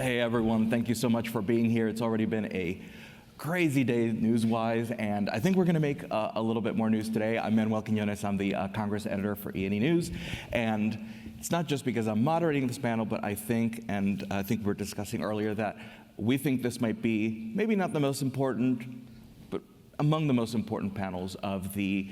Hey everyone, thank you so much for being here. It's already been a crazy day news-wise, and I think we're going to make a little bit more news today. I'm Manuel Quiñones. I'm the Congress editor for E&E News, and it's not just because I'm moderating this panel, but I think we were discussing earlier that we think this might be maybe not the most important, but among the most important panels of the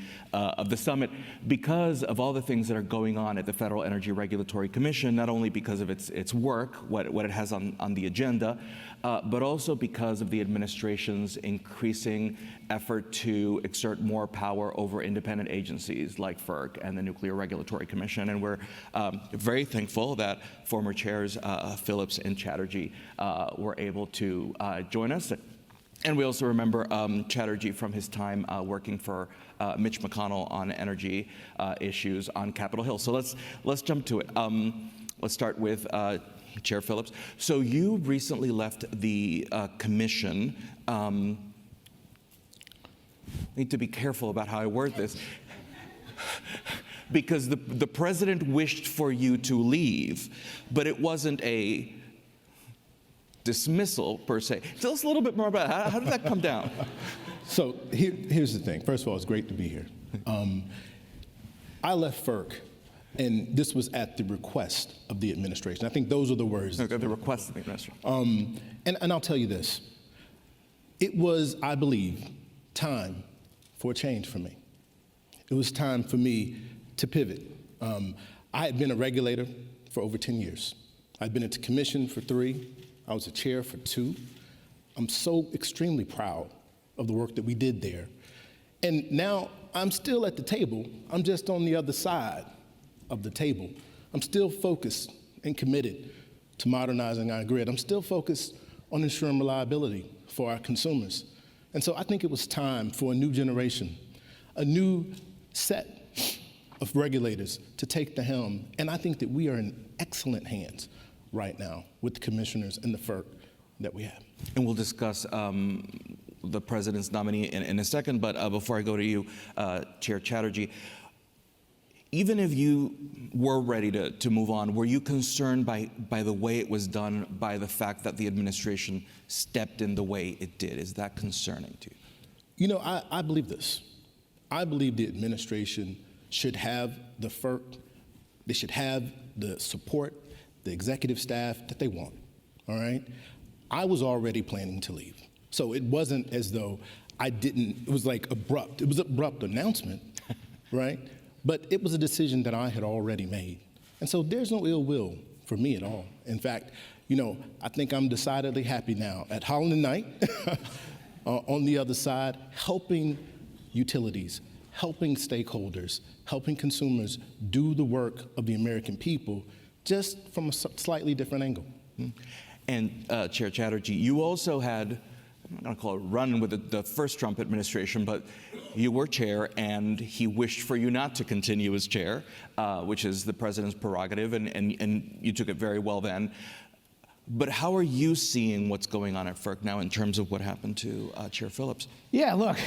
summit because of all the things that are going on at the Federal Energy Regulatory Commission, not only because of its work, what it has on the agenda, but also because of the administration's increasing effort to exert more power over independent agencies like FERC and the Nuclear Regulatory Commission. And we're very thankful that former chairs Phelps and Chatterjee were able to join us. And we also remember Chatterjee from his time working for Mitch McConnell on energy issues on Capitol Hill. So let's jump to it. Let's start with Chair Phelps. So you recently left the commission. I need to be careful about how I word this. Because the president wished for you to leave, but it wasn't a dismissal per se. Tell us a little bit more about how did that come down? So here's the thing. First of all, it's great to be here. I left FERC, and this was at the request of the administration. I think those are the words. Okay, the request of the administration. And I'll tell you this. It was, I believe, time for a change for me. It was time for me to pivot. I had been a regulator for over 10 years. I'd been at the commission for 3. I was a chair for 2. I'm so extremely proud of the work that we did there. And now I'm still at the table. I'm just on the other side of the table. I'm still focused and committed to modernizing our grid. I'm still focused on ensuring reliability for our consumers. And so I think it was time for a new generation, a new set of regulators to take the helm. And I think that we are in excellent hands right now with the commissioners and the FERC that we have. And we'll discuss the president's nominee in a second, but before I go to you, Chair Chatterjee, even if you were ready to move on, were you concerned by the way it was done, by the fact that the administration stepped in the way it did? Is that concerning to you? You know, I believe this. I believe the administration should have the FERC, they should have the support, the executive staff that they want, all right? I was already planning to leave. So it wasn't as though I didn't, it was like abrupt. It was an abrupt announcement, right? But it was a decision that I had already made. And so there's no ill will for me at all. In fact, you know, I think I'm decidedly happy now at Holland and Knight, on the other side, helping utilities, helping stakeholders, helping consumers do the work of the American people, just from a slightly different angle. And Chair Chatterjee, you also had, I'm not going to call it run with the first Trump administration, but you were chair and he wished for you not to continue as chair, which is the president's prerogative, and you took it very well then. But how are you seeing what's going on at FERC now in terms of what happened to Chair Phelps? Yeah, look,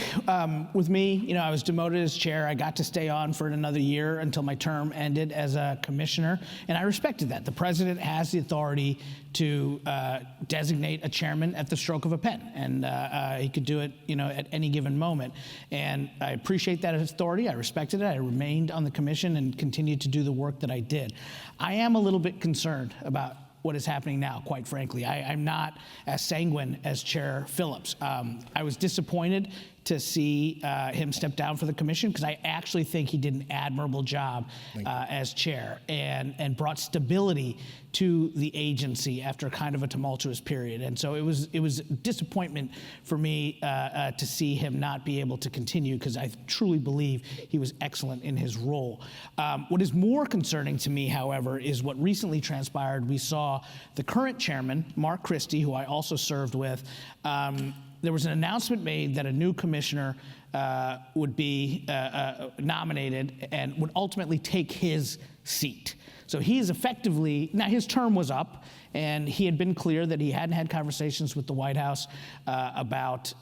with me, you know, I was demoted as chair. I got to stay on for another year until my term ended as a commissioner, and I respected that. The president has the authority to designate a chairman at the stroke of a pen, and he could do it, you know, at any given moment. And I appreciate that authority. I respected it. I remained on the commission and continued to do the work that I did. I am a little bit concerned about what is happening now, quite frankly. I'm not as sanguine as Chair Phelps. I was disappointed to see him step down for the commission because I actually think he did an admirable job as chair and brought stability to the agency after kind of a tumultuous period. And so it was disappointment for me to see him not be able to continue because I truly believe he was excellent in his role. What is more concerning to me, however, is what recently transpired. We saw the current chairman, Mark Christie, who I also served with, there was an announcement made that a new commissioner would be nominated and would ultimately take his seat. So he is effectively, now his term was up, and he had been clear that he hadn't had conversations with the White House about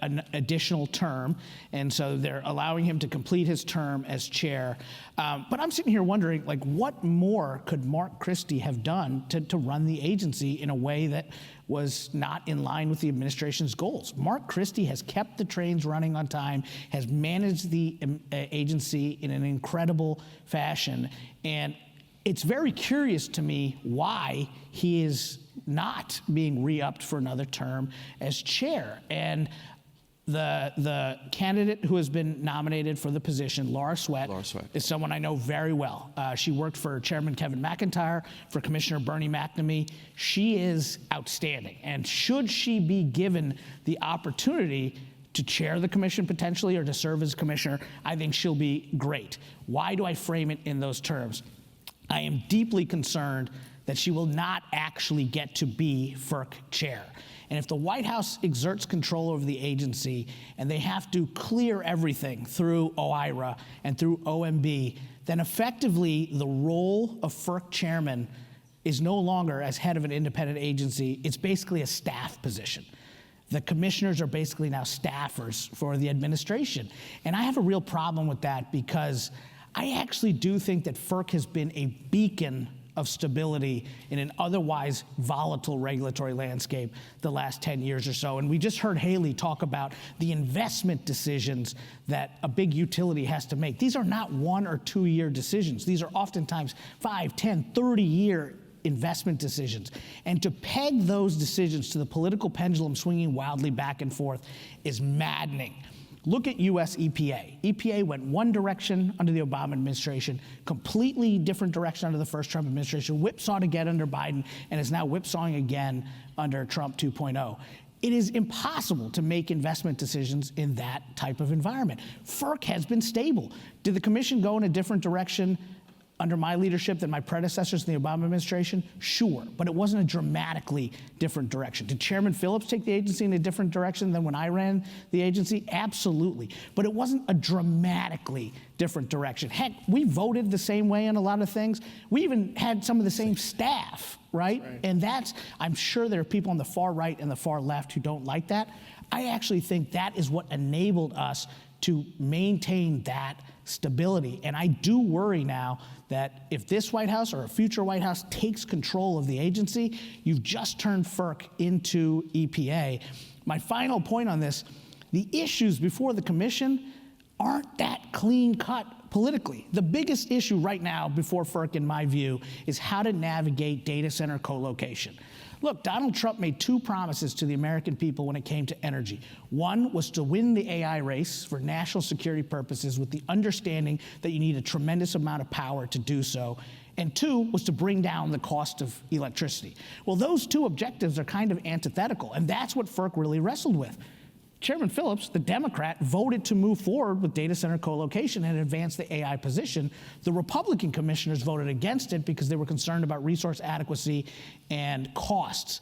an additional term, and so they're allowing him to complete his term as chair. But I'm sitting here wondering, like, what more could Mark Christie have done to run the agency in a way that was not in line with the administration's goals? Mark Christie has kept the trains running on time, has managed the agency in an incredible fashion, and it's very curious to me why he is not being re-upped for another term as chair. And the candidate who has been nominated for the position, Laura Sweat, is someone I know very well. She worked for Chairman Kevin McIntyre, for Commissioner Bernie McNamee. She is outstanding. And should she be given the opportunity to chair the commission potentially, or to serve as commissioner, I think she'll be great. Why do I frame it in those terms? I am deeply concerned that she will not actually get to be FERC chair. And if the White House exerts control over the agency and they have to clear everything through OIRA and through OMB, then effectively the role of FERC chairman is no longer as head of an independent agency. It's basically a staff position. The commissioners are basically now staffers for the administration. And I have a real problem with that, because I actually do think that FERC has been a beacon of stability in an otherwise volatile regulatory landscape the last 10 years or so. And we just heard Haley talk about the investment decisions that a big utility has to make. These are not 1 or 2 year decisions. These are oftentimes 5, 10, 30-year investment decisions. And to peg those decisions to the political pendulum swinging wildly back and forth is maddening. Look at US EPA. EPA went one direction under the Obama administration, completely different direction under the first Trump administration, whipsawed again under Biden, and is now whipsawing again under Trump 2.0. It is impossible to make investment decisions in that type of environment. FERC has been stable. Did the commission go in a different direction under my leadership than my predecessors in the Obama administration? Sure, but it wasn't a dramatically different direction. Did Chairman Phelps take the agency in a different direction than when I ran the agency? Absolutely, but it wasn't a dramatically different direction. Heck, we voted the same way on a lot of things. We even had some of the same staff, right? And that's, I'm sure there are people on the far right and the far left who don't like that. I actually think that is what enabled us to maintain that stability. And I do worry now that if this White House or a future White House takes control of the agency, you've just turned FERC into EPA. My final point on this, the issues before the commission aren't that clean cut politically. The biggest issue right now before FERC, in my view, is how to navigate data center co-location. Look, Donald Trump made 2 promises to the American people when it came to energy. One was to win the AI race for national security purposes, with the understanding that you need a tremendous amount of power to do so. And 2 was to bring down the cost of electricity. Well, those 2 objectives are kind of antithetical, and that's what FERC really wrestled with. Chairman Phelps, the Democrat, voted to move forward with data center co-location and advance the AI position. The Republican commissioners voted against it because they were concerned about resource adequacy and costs.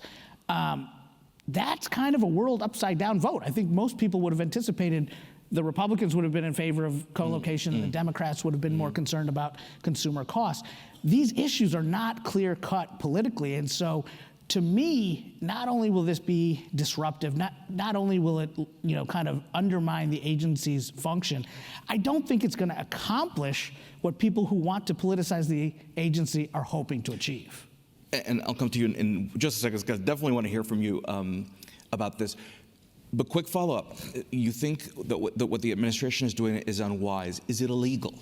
That's kind of a world upside down vote. I think most people would have anticipated the Republicans would have been in favor of co-location and the Democrats would have been more concerned about consumer costs. These issues are not clear cut politically, and so to me, not only will this be disruptive, not only will it, kind of undermine the agency's function, I don't think it's going to accomplish what people who want to politicize the agency are hoping to achieve. And I'll come to you in just a second, because I definitely want to hear from you about this. But quick follow-up. You think that what the administration is doing is unwise. Is it illegal?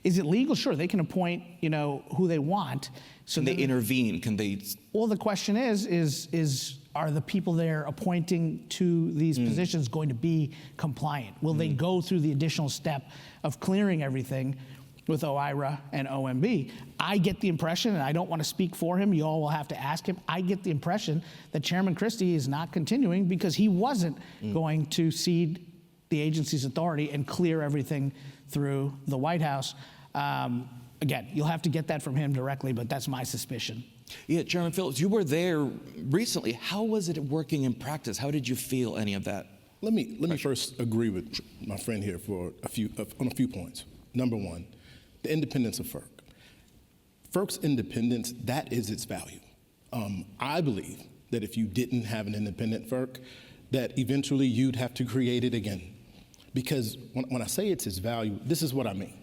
Is it legal? Sure, they can appoint, who they want. So can they intervene? Can they? Well, the question is are the people they're appointing to these positions going to be compliant? Will they go through the additional step of clearing everything with OIRA and OMB? I get the impression, and I don't want to speak for him, you all will have to ask him, I get the impression that Chairman Christie is not continuing because he wasn't going to cede the agency's authority and clear everything through the White House. Again, you'll have to get that from him directly, but that's my suspicion. Yeah, Chairman Phelps, you were there recently. How was it working in practice? How did you feel any of that? Let me first agree with my friend here on a few points. Number one, the independence of FERC. FERC's independence, that is its value. I believe that if you didn't have an independent FERC, that eventually you'd have to create it again. Because when I say it's its value, this is what I mean.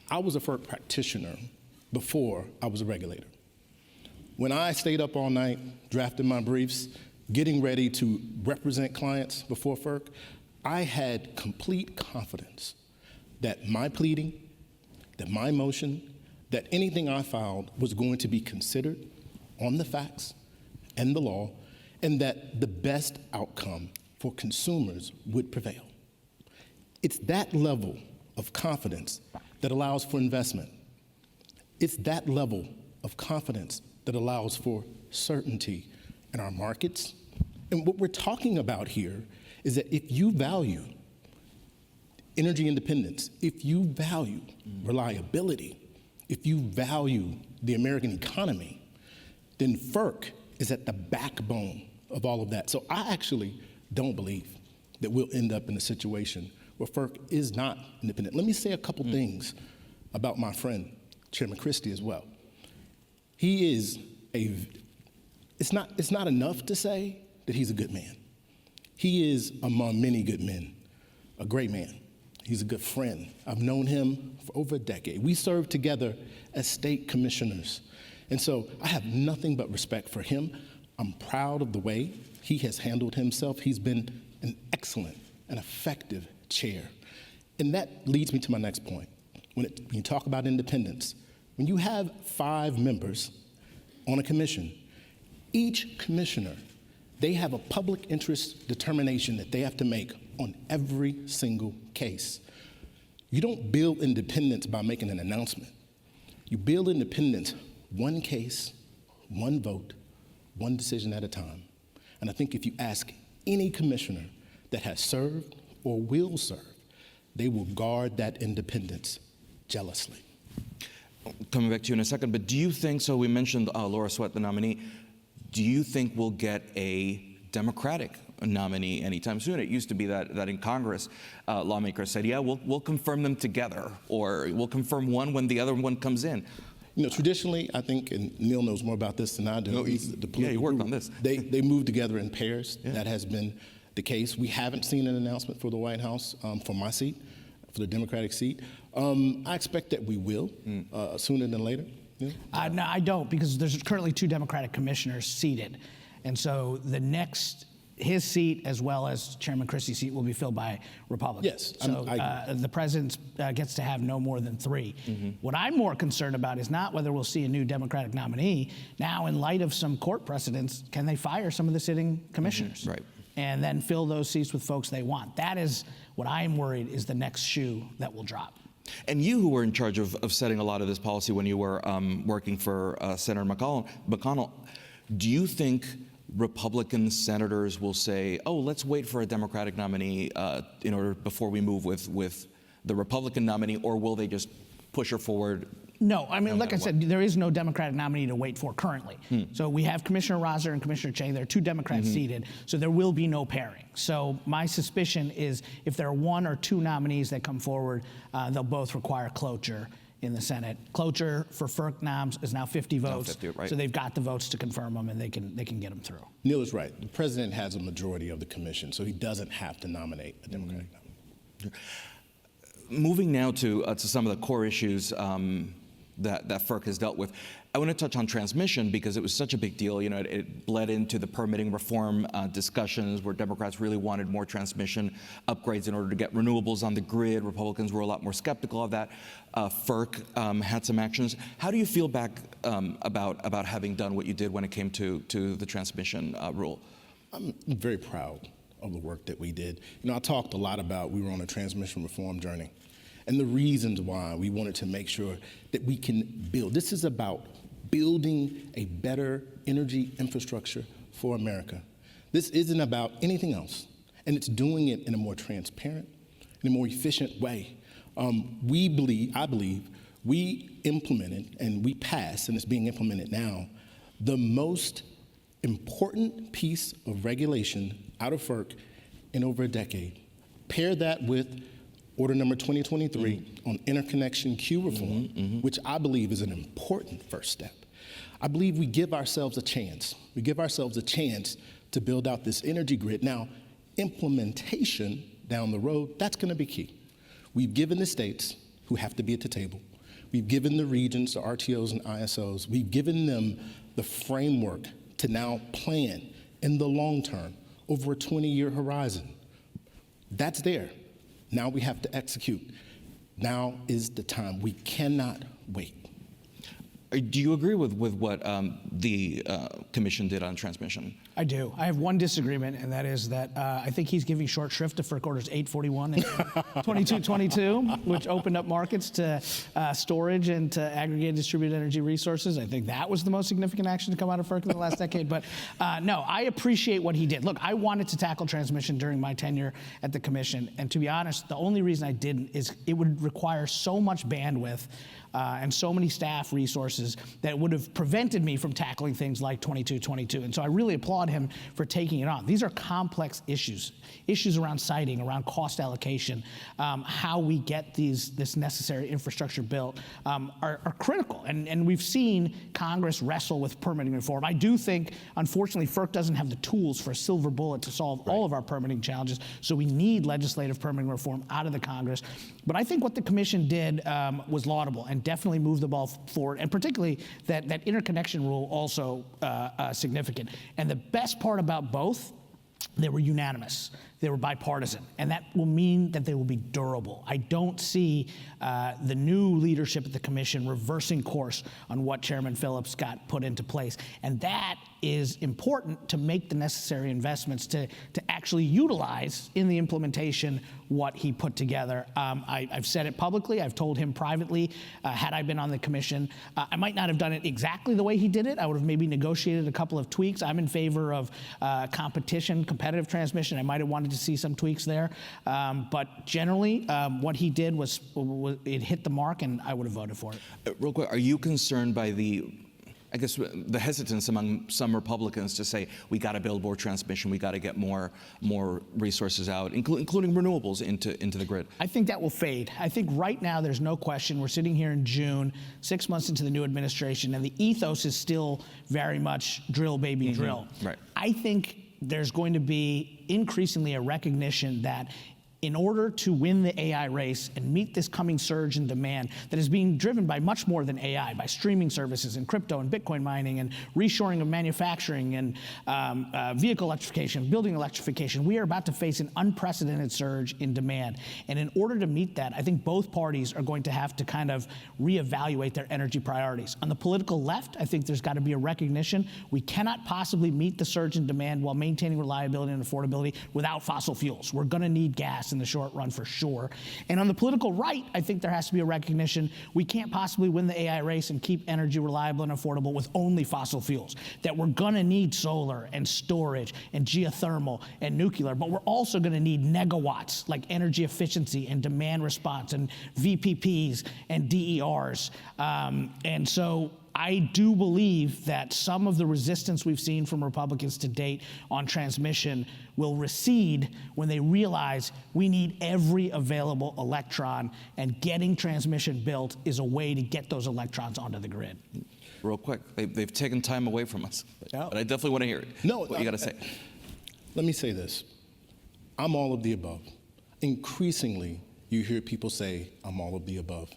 I was a FERC practitioner before I was a regulator. When I stayed up all night, drafting my briefs, getting ready to represent clients before FERC, I had complete confidence that my pleading, that my motion, that anything I filed was going to be considered on the facts and the law, and that the best outcome for consumers would prevail. It's that level of confidence that allows for investment. It's that level of confidence that allows for certainty in our markets. And what we're talking about here is that if you value energy independence, if you value reliability, if you value the American economy, then FERC is at the backbone of all of that. So I actually don't believe that we'll end up in a situation where FERC is not independent. Let me say a couple things about my friend, Chairman Christie, as well. He is it's not enough to say that he's a good man. He is among many good men, a great man. He's a good friend. I've known him for over a decade. We served together as state commissioners. And so I have nothing but respect for him. I'm proud of the way he has handled himself. He's been an excellent and effective chair. And that leads me to my next point. When you talk about independence, when you have 5 members on a commission, each commissioner, they have a public interest determination that they have to make on every single case. You don't build independence by making an announcement. You build independence one case, one vote, one decision at a time. And I think if you ask any commissioner that has served or will serve, they will guard that independence jealously. Coming back to you in a second, but do you think, so we mentioned Laura Sweat, the nominee, do you think we'll get a Democratic nominee anytime soon? It used to be that in Congress, lawmakers said, yeah, we'll confirm them together, or we'll confirm one when the other one comes in. You know, traditionally, I think, and Neil knows more about this than I do. You worked on this. They move together in pairs. Yeah. That has been the case. We haven't seen an announcement for the White House for my seat, for the Democratic seat. I expect that we will sooner than later. Yeah. No, I don't, because there's currently 2 Democratic commissioners seated. And so his seat, as well as Chairman Christie's seat, will be filled by Republicans. Yes. So the president gets to have no more than 3. Mm-hmm. What I'm more concerned about is not whether we'll see a new Democratic nominee. Now, in light of some court precedents, can they fire some of the sitting commissioners? Mm-hmm. Right. And then fill those seats with folks they want? That is what I'm worried is the next shoe that will drop. And you, who were in charge of setting a lot of this policy when you were working for Senator McConnell, do you think Republican senators will say, oh, let's wait for a Democratic nominee before we move with the Republican nominee, or will they just push her forward? No, I mean, like I said, there is no Democratic nominee to wait for currently. So we have Commissioner Rosser and Commissioner Chang. There are 2 Democrats seated, so there will be no pairing. So my suspicion is if there are 1 or 2 nominees that come forward, they'll both require cloture in the Senate. Cloture for FERC noms is now 50 votes, 50, right. So they've got the votes to confirm them, and they can get them through. Neil is right. The president has a majority of the commission, so he doesn't have to nominate a Democratic nominee. Moving now to some of the core issues that FERC has dealt with. I want to touch on transmission because it was such a big deal. You know, it bled into the permitting reform discussions where Democrats really wanted more transmission upgrades in order to get renewables on the grid. Republicans were a lot more skeptical of that. FERC had some actions. How do you feel back about having done what you did when it came to the transmission rule? I'm very proud of the work that we did. You know, I talked a lot about we were on a transmission reform journey and the reasons why we wanted to make sure that we can build. This is about building a better energy infrastructure for America. This isn't about anything else, and it's doing it in a more transparent, in a more efficient way. I believe, we implemented and we passed, and it's being implemented now, the most important piece of regulation out of FERC in over a decade. Pair that with Order number 2023 on interconnection queue reform, which I believe is an important first step. I believe we give ourselves a chance. We give ourselves a chance to build out this energy grid. Now, Implementation down the road, that's going to be key. We've given the states, who have to be at the table, we've given the regions, the RTOs and ISOs, we've given them the framework to now plan in the long term over a 20-year horizon. That's there. Now we have to execute. Now is the time. We cannot wait. Do you agree with what the commission did on transmission? I do. I have one disagreement, and that is that I think he's giving short shrift to FERC Orders 841 and 2222, which opened up markets to storage and to aggregated distributed energy resources. I think that was the most significant action to come out of FERC in the last decade. But no, I appreciate what he did. Look, I wanted to tackle transmission during my tenure at the commission, and to be honest, the only reason I didn't is it would require so much bandwidth and so many staff resources that it would have prevented me from tackling things like 2222. And so I really applaud him for taking it on. These are complex issues around siting, around cost allocation, how we get this necessary infrastructure built are critical. And we've seen Congress wrestle with permitting reform. I do think, unfortunately, FERC doesn't have the tools for a silver bullet to solve all of our permitting challenges, so we need legislative permitting reform out of the Congress. But I think what the commission did was laudable and definitely moved the ball forward, and particularly that interconnection rule also significant. And the best part about both, they were unanimous. They were bipartisan, and that will mean that they will be durable. I don't see the new leadership at the commission reversing course on what Chairman Phelps got put into place, and that is important to make the necessary investments to actually utilize in the implementation what he put together. I've said it publicly. I've told him privately. Had I been on the commission, I might not have done it exactly the way he did it. I would have maybe negotiated a couple of tweaks. I'm in favor of competitive transmission. I might have wanted to see some tweaks there. But generally, what he did was it hit the mark, and I would have voted for it. Real quick, are you concerned by the hesitance among some Republicans to say we got to build more transmission, we got to get more resources out, including renewables into the grid? I think that will fade. I think right now there's no question. We're sitting here in June, 6 months into the new administration, and the ethos is still very much drill, baby, drill. Right. I think there's going to be increasingly a recognition that in order to win the AI race and meet this coming surge in demand that is being driven by much more than AI, by streaming services and crypto and Bitcoin mining and reshoring of manufacturing and vehicle electrification, building electrification, we are about to face an unprecedented surge in demand. And in order to meet that, I think both parties are going to have to kind of reevaluate their energy priorities. On the political left, I think there's got to be a recognition we cannot possibly meet the surge in demand while maintaining reliability and affordability without fossil fuels. We're going to need gas in the short run for sure. And on the political right, I think there has to be a recognition we can't possibly win the AI race and keep energy reliable and affordable with only fossil fuels, that we're gonna need solar and storage and geothermal and nuclear, but we're also gonna need megawatts like energy efficiency and demand response and VPPs and DERs. And so I do believe that some of the resistance we've seen from Republicans to date on transmission will recede when they realize we need every available electron, and getting transmission built is a way to get those electrons onto the grid. Real quick, they've taken time away from us, but I definitely want to hear it. No, what you got to say. Let me say this. I'm all of the above. Increasingly, you hear people say, I'm all of the above.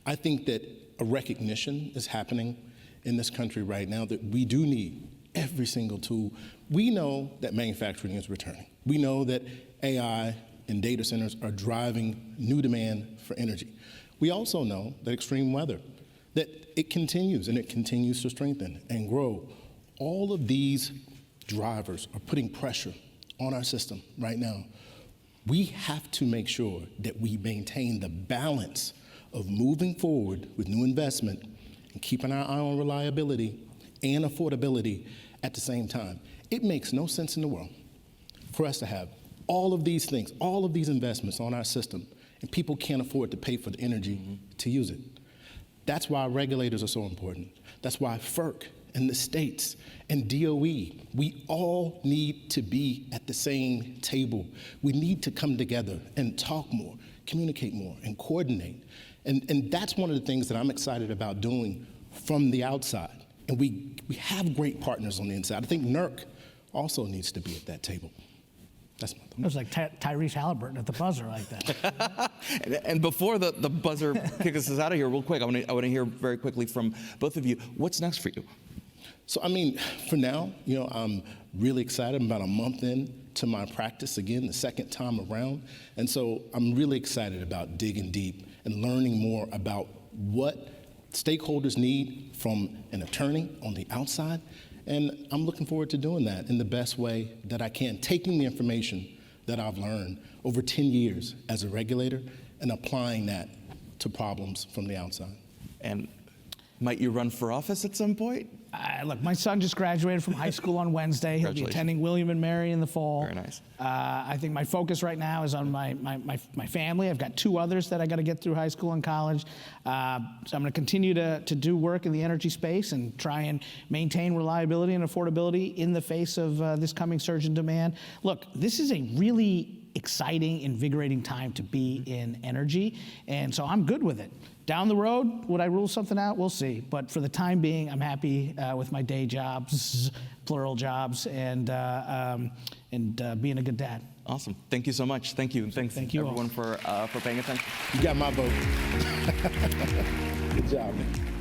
I think that a recognition is happening in this country right now that we do need every single tool. We know that manufacturing is returning. We know that AI and data centers are driving new demand for energy. We also know that extreme weather, that it continues and it continues to strengthen and grow. All of these drivers are putting pressure on our system right now. We have to make sure that we maintain the balance of moving forward with new investment and keeping our eye on reliability and affordability at the same time. It makes no sense in the world for us to have all of these things, all of these investments on our system, and people can't afford to pay for the energy to use it. That's why regulators are so important. That's why FERC and the states and DOE, we all need to be at the same table. We need to come together and talk more, communicate more, and coordinate. And that's one of the things that I'm excited about doing from the outside. And we have great partners on the inside. I think NERC also needs to be at that table. That's my thought. It was like Tyrese Halliburton at the buzzer like that. And before the buzzer kicks us out of here, real quick, I want to hear very quickly from both of you. What's next for you? So, I mean, for now, I'm really excited. I'm about a month in to my practice again, the second time around. And so I'm really excited about digging deep and learning more about what stakeholders need from an attorney on the outside. And I'm looking forward to doing that in the best way that I can, taking the information that I've learned over 10 years as a regulator and applying that to problems from the outside. And might you run for office at some point? Look, my son just graduated from high school on Wednesday. He'll be attending William and Mary in the fall. Very nice. I think my focus right now is on my family. I've got 2 others that I got to get through high school and college. So I'm going to continue to do work in the energy space and try and maintain reliability and affordability in the face of this coming surge in demand. Look, this is a really exciting, invigorating time to be in energy, and so I'm good with it. Down the road, would I rule something out? We'll see. But for the time being, I'm happy with my day jobs, plural jobs, and being a good dad. Awesome. Thank you so much. Thank you. And thanks Thank you everyone for paying attention. You got my vote. Good job, man.